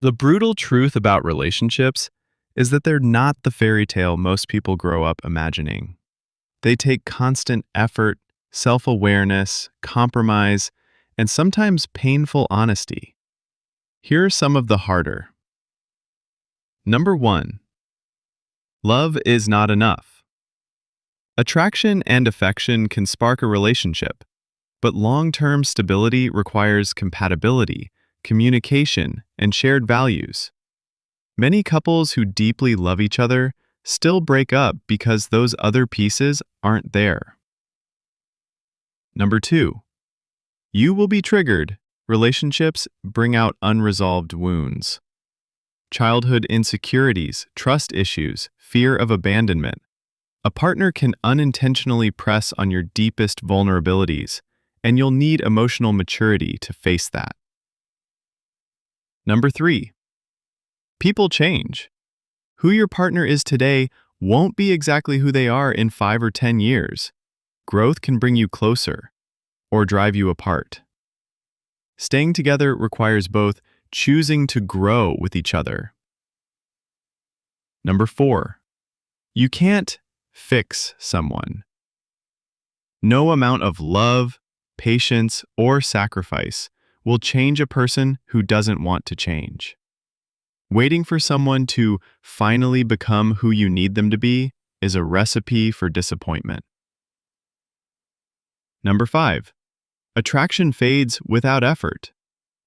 The brutal truth about relationships is that they're not the fairy tale most people grow up imagining. They take constant effort, self awareness, compromise, and sometimes painful honesty. Here are some of the harder. Number 1. Love is not enough. Attraction and affection can spark a relationship, but long-term stability requires compatibility, communication, and shared values. Many couples who deeply love each other still break up because those other pieces aren't there. Number 2. You will be triggered. Relationships bring out unresolved wounds. Childhood insecurities, trust issues, fear of abandonment. A partner can unintentionally press on your deepest vulnerabilities, and you'll need emotional maturity to face that. Number 3. People change. Who your partner is today won't be exactly who they are in 5 or 10 years. Growth can bring you closer or drive you apart. Staying together requires both choosing to grow with each other. Number 4. You can't fix someone. No amount of love, patience, or sacrifice will change a person who doesn't want to change. Waiting for someone to finally become who you need them to be is a recipe for disappointment. Number 5. Attraction fades without effort.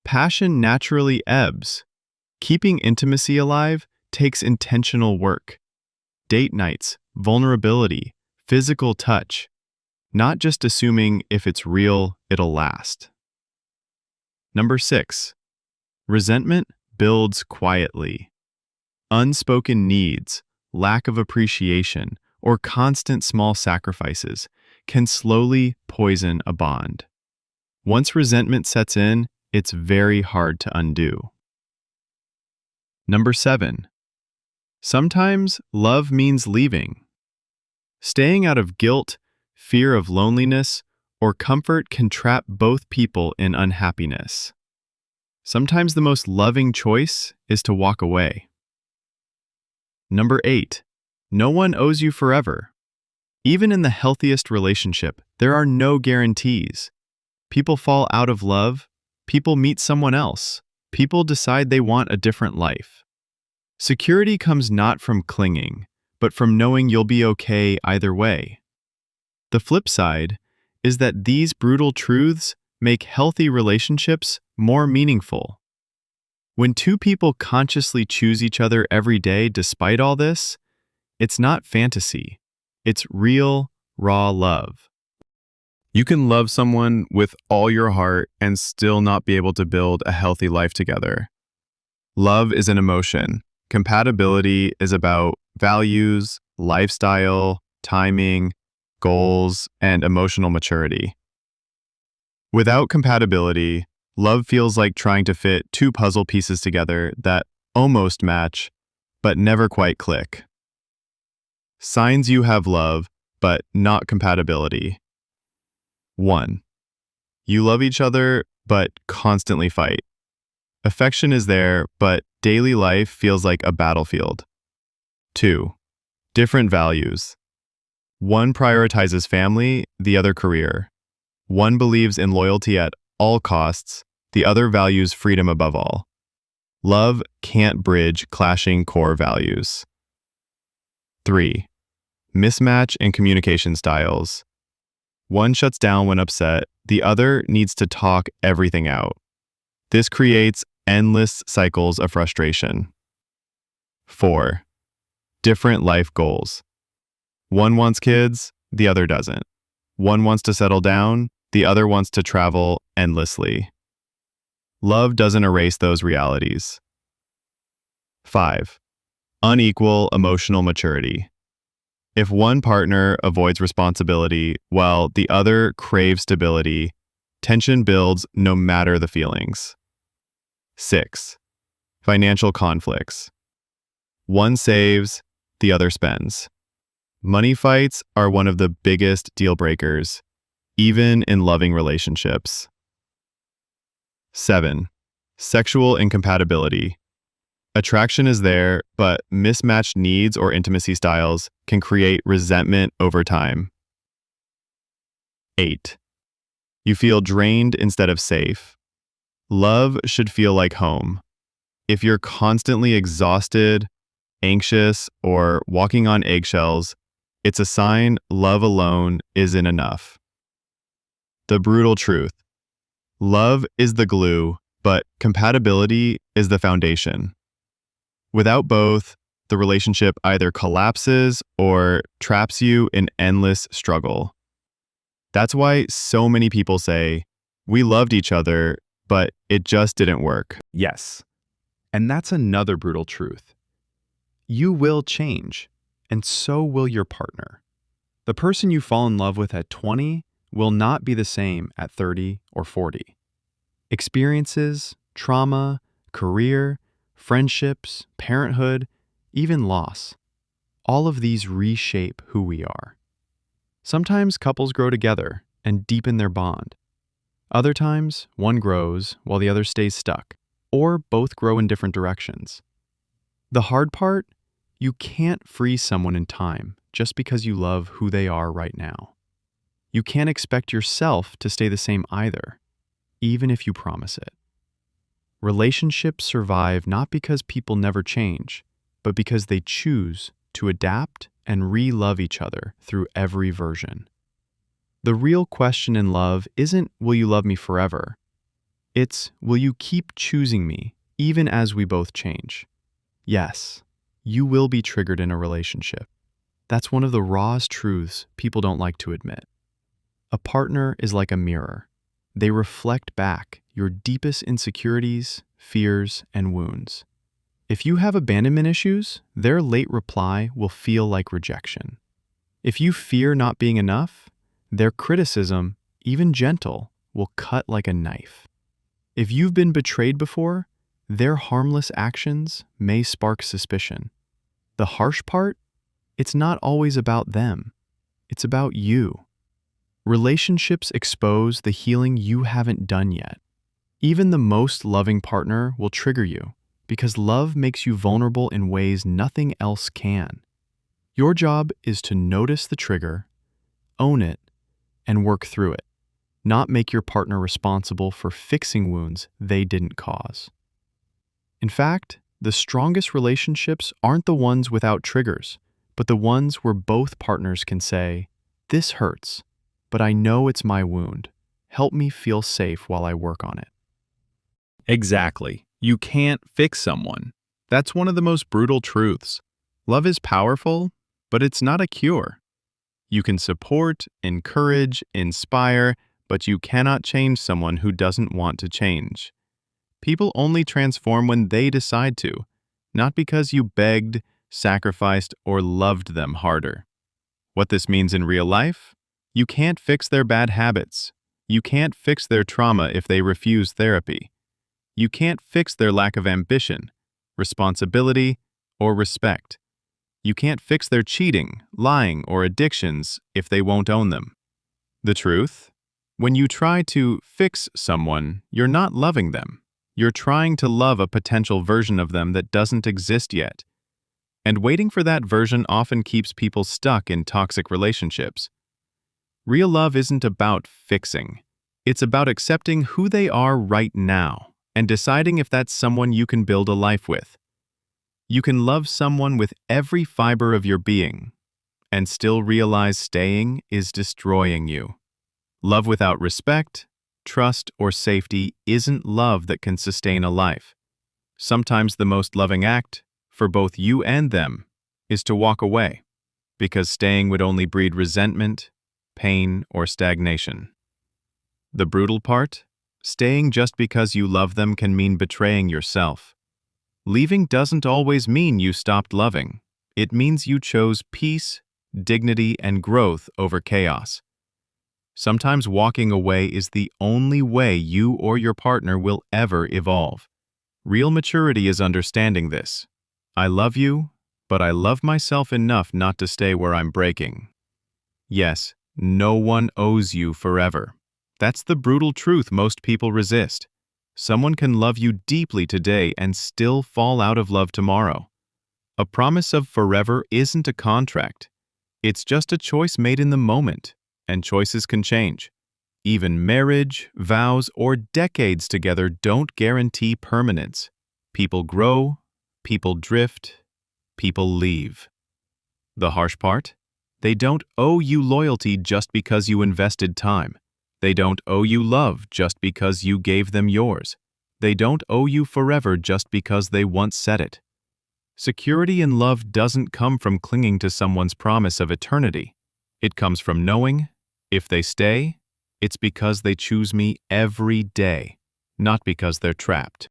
Passion naturally ebbs. Keeping intimacy alive takes intentional work. Date nights, vulnerability, physical touch. Not just assuming if it's real, it'll last. Number 6. Resentment builds quietly. Unspoken needs, lack of appreciation, or constant small sacrifices can slowly poison a bond. Once resentment sets in, it's very hard to undo. Number 7. Sometimes love means leaving. Staying out of guilt, fear of loneliness, or comfort can trap both people in unhappiness. Sometimes the most loving choice is to walk away. Number 8. No one owes you forever. Even in the healthiest relationship, there are no guarantees. People fall out of love, people meet someone else, people decide they want a different life. Security comes not from clinging, but from knowing you'll be okay either way. The flip side is that these brutal truths make healthy relationships more meaningful. When two people consciously choose each other every day despite all this, it's not fantasy. It's real, raw love. You can love someone with all your heart and still not be able to build a healthy life together. Love is an emotion. Compatibility is about values, lifestyle, timing, goals, and emotional maturity. Without compatibility, love feels like trying to fit two puzzle pieces together that almost match, but never quite click. Signs you have love, but not compatibility. 1. You love each other, but constantly fight. Affection is there, but daily life feels like a battlefield. 2. Different values. One prioritizes family, the other career. One believes in loyalty at all costs, the other values freedom above all. Love can't bridge clashing core values. 3. Mismatch in communication styles. One shuts down when upset, the other needs to talk everything out. This creates endless cycles of frustration. 4. Different life goals. One wants kids, the other doesn't. One wants to settle down, the other wants to travel endlessly. Love doesn't erase those realities. 5. Unequal emotional maturity. If one partner avoids responsibility while the other craves stability, tension builds no matter the feelings. 6. Financial conflicts. One saves, the other spends. Money fights are one of the biggest deal breakers, even in loving relationships. 7. Sexual incompatibility. Attraction is there, but mismatched needs or intimacy styles can create resentment over time. 8. You feel drained instead of safe. Love should feel like home. If you're constantly exhausted, anxious, or walking on eggshells, it's a sign love alone isn't enough. The brutal truth. Love is the glue, but compatibility is the foundation. Without both, the relationship either collapses or traps you in endless struggle. That's why so many people say, we loved each other, but it just didn't work. Yes, and that's another brutal truth. You will change, and so will your partner. The person you fall in love with at 20 will not be the same at 30 or 40. Experiences, trauma, career, friendships, parenthood, even loss. All of these reshape who we are. Sometimes couples grow together and deepen their bond. Other times, one grows while the other stays stuck, or both grow in different directions. The hard part? You can't freeze someone in time just because you love who they are right now. You can't expect yourself to stay the same either, even if you promise it. Relationships survive not because people never change, but because they choose to adapt and re-love each other through every version. The real question in love isn't, will you love me forever? It's, will you keep choosing me even as we both change? Yes, you will be triggered in a relationship. That's one of the rawest truths people don't like to admit. A partner is like a mirror. They reflect back your deepest insecurities, fears, and wounds. If you have abandonment issues, their late reply will feel like rejection. If you fear not being enough, their criticism, even gentle, will cut like a knife. If you've been betrayed before, their harmless actions may spark suspicion. The harsh part? It's not always about them. It's about you. Relationships expose the healing you haven't done yet. Even the most loving partner will trigger you because love makes you vulnerable in ways nothing else can. Your job is to notice the trigger, own it, and work through it, not make your partner responsible for fixing wounds they didn't cause. In fact, the strongest relationships aren't the ones without triggers, but the ones where both partners can say, "This hurts, but I know it's my wound. Help me feel safe while I work on it." Exactly. You can't fix someone. That's one of the most brutal truths. Love is powerful, but it's not a cure. You can support, encourage, inspire, but you cannot change someone who doesn't want to change. People only transform when they decide to, not because you begged, sacrificed, or loved them harder. What this means in real life? You can't fix their bad habits. You can't fix their trauma if they refuse therapy. You can't fix their lack of ambition, responsibility, or respect. You can't fix their cheating, lying, or addictions if they won't own them. The truth? When you try to fix someone, you're not loving them. You're trying to love a potential version of them that doesn't exist yet. And waiting for that version often keeps people stuck in toxic relationships. Real love isn't about fixing. It's about accepting who they are right now and deciding if that's someone you can build a life with. You can love someone with every fiber of your being and still realize staying is destroying you. Love without respect, trust, or safety isn't love that can sustain a life. Sometimes the most loving act, for both you and them, is to walk away, because staying would only breed resentment, pain, or stagnation. The brutal part? Staying just because you love them can mean betraying yourself. Leaving doesn't always mean you stopped loving. It means you chose peace, dignity, and growth over chaos. Sometimes walking away is the only way you or your partner will ever evolve. Real maturity is understanding this. I love you, but I love myself enough not to stay where I'm breaking. Yes, no one owes you forever. That's the brutal truth most people resist. Someone can love you deeply today and still fall out of love tomorrow. A promise of forever isn't a contract. It's just a choice made in the moment, and choices can change. Even marriage, vows, or decades together don't guarantee permanence. People grow, people drift, people leave. The harsh part? They don't owe you loyalty just because you invested time. They don't owe you love just because you gave them yours. They don't owe you forever just because they once said it. Security in love doesn't come from clinging to someone's promise of eternity. It comes from knowing, if they stay, it's because they choose me every day, not because they're trapped.